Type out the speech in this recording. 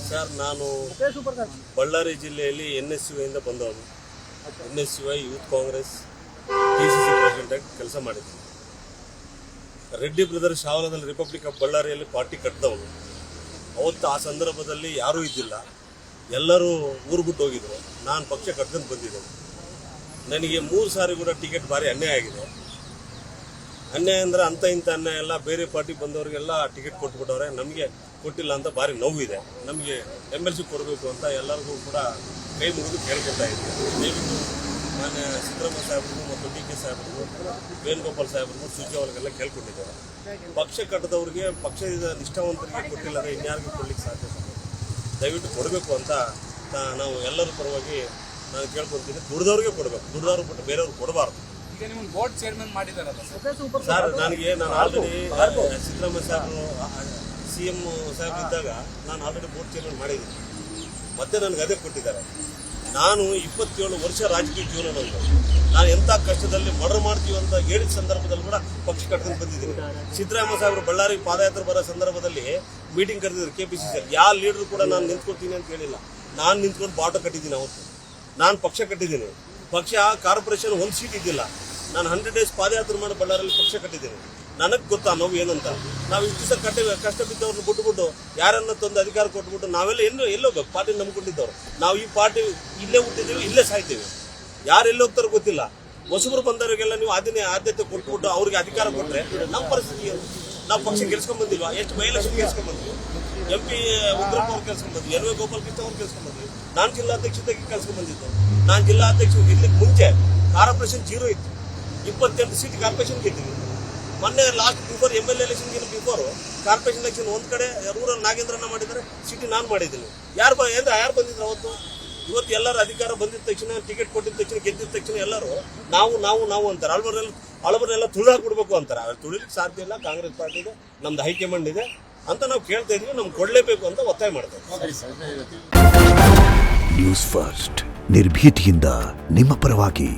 Sir, ನಾನು ಬಳ್ಳಾರಿ ಜಿಲ್ಲೆಯಲ್ಲಿ NSUI ಇಂದ ಬಂದವನು. NSUI youth Congress DCC president ಆಗಿ ಕೆಲಸ ಮಾಡಿದ್ದೀನಿ. ರೆಡ್ಡಿ ಬ್ರದರ್ಸ್ ಶಾವಲದಲ್ಲಿ ರಿಪಬ್ಲಿಕ್ ಆಫ್ ಬಳ್ಳಾರಿಯಲ್ಲಿ ಪಾರ್ಟಿ ಕಟ್ಟಿದವನು. ಅವತ್ತು ಆ ಸಂದರ್ಭದಲ್ಲಿ ಯಾರೂ ಇದ್ದಿಲ್ಲ, ಎಲ್ಲರೂ ಊರು ಬಿಟ್ಟು ಹೋಗಿದ್ರು. ನಾನು ಪಕ್ಷ ಕಟ್ಕೊಂಡು ಬಂದಿದ್ದೆ. ನನಗೆ 3 ಸಾರಿ ಕೂಡ ಟಿಕೆಟ್ ಭಾರಿ ಅನ್ಯಾಯ ಆಗಿದೆ. ಅನ್ಯಾಯ ಅಂದ್ರೆ ಅಂಥ ಇಂಥ ಅನ್ಯಾಯ ಎಲ್ಲ. ಬೇರೆ ಪಾರ್ಟಿ ಬಂದವರಿಗೆಲ್ಲ ಟಿಕೆಟ್ ಕೊಟ್ಬಿಟ್ಟವ್ರೆ, ನಮಗೆ ಕೊಟ್ಟಿಲ್ಲ ಅಂತ ಭಾರಿ ನೋವಿದೆ. ನಮಗೆ MLC ಕೊಡಬೇಕು ಅಂತ ಎಲ್ಲರಿಗೂ ಕೂಡ ಕೈ ಮುಗಿದು ಕೇಳ್ಕೊತಾ ಇದ್ದೀವಿ. ದಯವಿಟ್ಟು ಮಾನ್ಯ ಸಿದ್ದರಾಮಯ್ಯ ಸಾಹೇಬ್ರಿಗೂ ಮತ್ತು DK ಸಾಹೇಬ್ರಿಗೂ, ವೇಣುಗೋಪಾಲ್ ಸಾಹೇಬ್ರಿಗೂ, ಸುಜಿ ಅವ್ರಿಗೆಲ್ಲ ಕೇಳ್ಕೊಂಡಿದ್ದಾರೆ. ಪಕ್ಷ ಕಟ್ಟದವ್ರಿಗೆ, ಪಕ್ಷದ ನಿಷ್ಠಾವಂತರಿಗೆ ಕೊಟ್ಟಿಲ್ಲ ಅಂದರೆ ಇನ್ಯಾರಿಗೂ ಕೊಡ್ಲಿಕ್ಕೆ ಸಾಧ್ಯ. ದಯವಿಟ್ಟು ಕೊಡಬೇಕು ಅಂತ ನಾವು ಎಲ್ಲರ ಪರವಾಗಿ ನಾನು ಕೇಳ್ಕೊತೀನಿ. ದುಡ್ದವ್ರಿಗೆ ಕೊಡಬೇಕು, ದುಡ್ದವ್ರಿಗೆ ಬಿಟ್ಟು ಬೇರೆಯವ್ರಿಗೆ ಕೊಡಬಾರ್ದು. ಬೋರ್ಡ್ ಚೇರ್ಮನ್ ಮಾಡಿದಾರಲ್ಲ ಸರ್, ನಾನು ಆಲ್ರೆಡಿ ಸಿದ್ದರಾಮಯ್ಯ ಸಾಹೇಬರು CM ಸಾಹೇಬ್ ಇದ್ದಾಗ ನಾನು ಆಲ್ರೆಡಿ ಬೋರ್ಡ್ ಚೇರ್ಮನ್ ಮಾಡಿದ್ದೀನಿ. ಮತ್ತೆ ನನಗೆ ಅದೇ ಕೊಟ್ಟಿದ್ದಾರೆ. ನಾನು 27 ವರ್ಷ ರಾಜಕೀಯ ಜೀವನ ನಂದು. ನಾನು ಎಂಥ ಕಷ್ಟದಲ್ಲಿ ಮರ್ಡರ್ ಮಾಡ್ತೀವಿ ಅಂತ ಹೇಳಿದ ಸಂದರ್ಭದಲ್ಲಿ ಕೂಡ ಪಕ್ಷ ಕಟ್ಕೊಂಡು ಬಂದಿದ್ದೀನಿ. ಸಿದ್ದರಾಮಯ್ಯ ಸಾಹೇಬರು ಬಳ್ಳಾರಿ ಪಾದಯಾತ್ರೆ ಬರೋ ಸಂದರ್ಭದಲ್ಲಿ ಮೀಟಿಂಗ್ ಕರೆದಿದ್ರು KPCC. ಯಾವ ಲೀಡರ್ ಕೂಡ ನಾನು ನಿಂತ್ಕೊಳ್ತೀನಿ ಅಂತ ಹೇಳಿಲ್ಲ. ನಾನು ನಿಂತ್ಕೊಂಡು ಬಾಟ ಕಟ್ಟಿದ್ದೀನಿ. ಅವತ್ತು ನಾನು ಪಕ್ಷ ಕಟ್ಟಿದ್ದೀನಿ. ಪಕ್ಷ ಕಾರ್ಪೊರೇಷನ್ 1 ಸೀಟ್ ಇದ್ದಿಲ್ಲ. ನಾನು 100 ಡೇಸ್ ಪಾದಯಾತ್ರೆ ಮಾಡಿ ಬಳ್ಳಾರಿಯಲ್ಲಿ ಪಕ್ಷ ಕಟ್ಟಿದ್ದೀನಿ. ನನಗೆ ಗೊತ್ತಾ ನೋವು ಏನಂತ. ನಾವು ಇಷ್ಟು ದಿವಸ ಕಷ್ಟ ಬಿದ್ದವ್ರನ್ನ ಬಿಟ್ಟುಬಿಟ್ಟು ಯಾರನ್ನ ತಂದು ಅಧಿಕಾರ ಕೊಟ್ಬಿಟ್ಟು ನಾವೆಲ್ಲ ಎಲ್ಲೋಗ್ಬೇಕು? ಪಾರ್ಟಿ ನಂಬ್ಕೊಂಡಿದ್ದವ್ರು ನಾವು. ಈ ಪಾರ್ಟಿ ಇಲ್ಲೇ ಹುಟ್ಟಿದ್ದೀವಿ, ಇಲ್ಲೇ ಸಾಯ್ತೀವಿ. ಯಾರು ಎಲ್ಲಿ ಹೋಗ್ತಾರೋ ಗೊತ್ತಿಲ್ಲ. ಹೊಸಬರು ಬಂದವರಿಗೆಲ್ಲ ನೀವು ಆದ್ಯತೆ ಕೊಟ್ಬಿಟ್ಟು ಅವ್ರಿಗೆ ಅಧಿಕಾರ ಕೊಟ್ಟರೆ ನಮ್ಮ ಪರಿಸ್ಥಿತಿ ಏನು? ನಾವು ಪಕ್ಷ ಗೆಲ್ಸ್ಕೊಂಡ್ಬಂದಿಲ್ವಾ? ಎಷ್ಟು ಬೈ-ಎಲೆಕ್ಷನ್ ಗೆಲ್ಸ್ಕೊಂಡ್ಬಂದ್ವಿ. MP ಉಗ್ರಪ್ಪ ಅವ್ರು ಕೆಲ್ಸ್ಕೊಂಡ್ಬಂದ್ವಿ, NY ಗೋಪಾಲ್ ಕೃಷ್ಣ ಅವ್ರು ಕೆಲ್ಸ್ಕೊಂಡ್ಬಂದ್ವಿ. ನಾನು ಜಿಲ್ಲಾಧ್ಯಕ್ಷತೆಗೆ ಕೆಲ್ಸ್ಕೊಂಡ್ಬಂದಿದ್ದು. ನಾನು ಜಿಲ್ಲಾಧ್ಯಕ್ಷ ಇರ್ಲಿಕ್ಕೆ ಮುಂಚೆ ಕಾರ್ಪೊರೇಷನ್ 0 ಇತ್ತು. 28 ಸೀಟ್ ಕಾರ್ಪೊರೇಷನ್ ಗೆದ್ದಿವಿ. ಮೊನ್ನೆ ಲಾಸ್ಟ್ ಬಿಫೋರ್ MLA ಎಲೆಕ್ಷನ್ಗೆ ಬಿಫೋರ್ ಕಾರ್ಪೊರೇಷನ್ ಎಲೆಕ್ಷನ್ ಒಂದು ಕಡೆ ರೂರಲ್ ನಾಗೇಂದ್ರನ್ನ ಮಾಡಿದ್ದಾರೆ, ಸಿಟಿ ನಾನು ಮಾಡಿದ್ದೀನಿ. ಯಾರು ಬಂದಿದ್ರು ಅವತ್ತು? ಇವತ್ತು ಎಲ್ಲರೂ ಅಧಿಕಾರ ಬಂದಿದ ತಕ್ಷಣ, ಟಿಕೆಟ್ ಕೊಟ್ಟಿದ ತಕ್ಷಣ, ಗೆದ್ದಿದ ತಕ್ಷಣ ಎಲ್ಲರೂ ನಾವು ಅಂತಾರೆ. ಹಳಬರನ್ನೆಲ್ಲ ತುಳಿದಾಕ್ಬಿಡ್ಬೇಕು ಅಂತಾರೆ. ಅವ್ರು ತುಳಿಲಿಕ್ಕೆ ಸಾಧ್ಯ ಇಲ್ಲ. ಕಾಂಗ್ರೆಸ್ ಪಾರ್ಟಿಗೆ ನಮ್ದು ಹೈಕಮಾಂಡ್ ಇದೆ ಅಂತ ನಾವು ಕೇಳ್ತಾ ಇದೀವಿ. ನಮ್ಗೆ ಕೊಡಲೇಬೇಕು ಅಂತ ಒತ್ತಾಯ ಮಾಡ್ತೇವೆ. ನ್ಯೂಸ್ ಫಸ್ಟ್, ನಿರ್ಭೀತಿಯಿಂದ ನಿಮ್ಮ ಪರವಾಗಿ.